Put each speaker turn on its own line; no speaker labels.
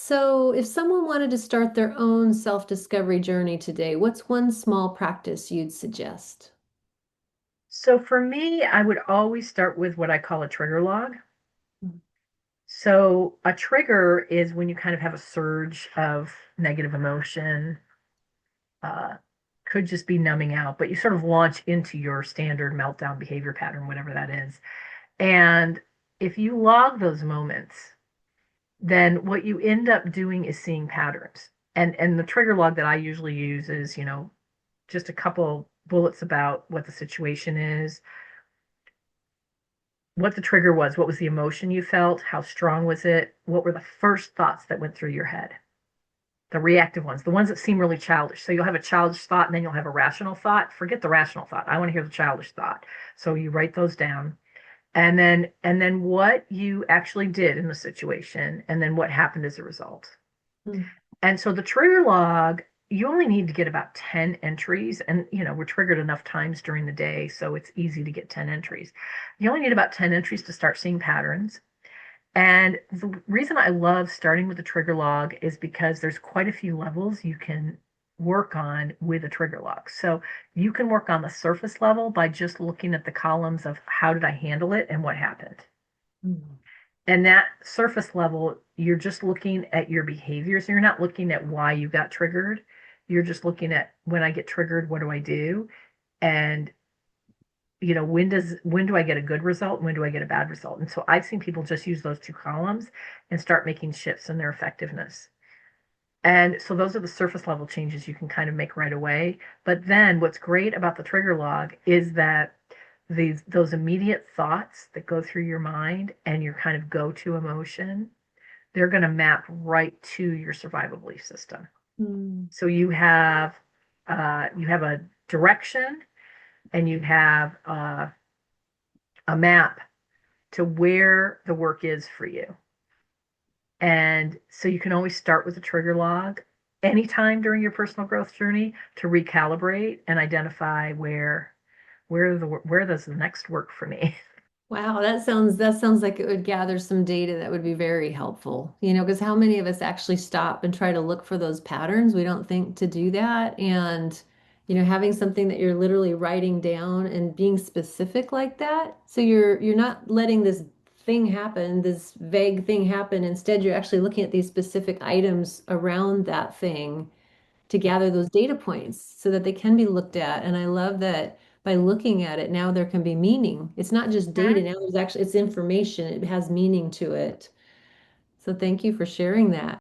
So, if someone wanted to start their own self-discovery journey today, what's one small practice you'd suggest?
So for me, I would always start with what I call a trigger log. So a trigger is when you kind of have a surge of negative emotion, uh, could just be numbing out, but you sort of launch into your standard meltdown behavior pattern, whatever that is. And if you log those moments, then what you end up doing is seeing patterns. And the trigger log that I usually use is, just a couple bullets about what the situation is, what the trigger was, what was the emotion you felt, how strong was it, what were the first thoughts that went through your head, the reactive ones, the ones that seem really childish. So you'll have a childish thought and then you'll have a rational thought. Forget the rational thought. I want to hear the childish thought. So you write those down. And then what you actually did in the situation and then what happened as a result.
Mm.
And so the trigger log, you only need to get about 10 entries. And, we're triggered enough times during the day, so it's easy to get 10 entries. You only need about 10 entries to start seeing patterns. And the reason I love starting with a trigger log is because there's quite a few levels you can work on with a trigger log. So you can work on the surface level by just looking at the columns of how did I handle it and what happened.
Mm.
And that surface level, you're just looking at your behaviors. You're not looking at why you got triggered. You're just looking at when I get triggered, what do I do? And when do I get a good result? When do I get a bad result? And so I've seen people just use those two columns and start making shifts in their effectiveness. And so those are the surface level changes you can kind of make right away. But then what's great about the trigger log is that those immediate thoughts that go through your mind and your kind of go-to emotion, they're going to map right to your survival belief system.
Mm.
So you have a direction and you have a map to where the work is for you. And so you can always start with a trigger log anytime during your personal growth journey to recalibrate and identify where does the next work for me.
Wow, that sounds like it would gather some data that would be very helpful. Because how many of us actually stop and try to look for those patterns? We don't think to do that. And, having something that you're literally writing down and being specific like that. So you're not letting this thing happen, this vague thing happen. Instead, you're actually looking at these specific items around that thing to gather those data points so that they can be looked at. And I love that by looking at it, now there can be meaning. It's not just data. Now there's actually, it's information. It has meaning to it. So thank you for sharing that.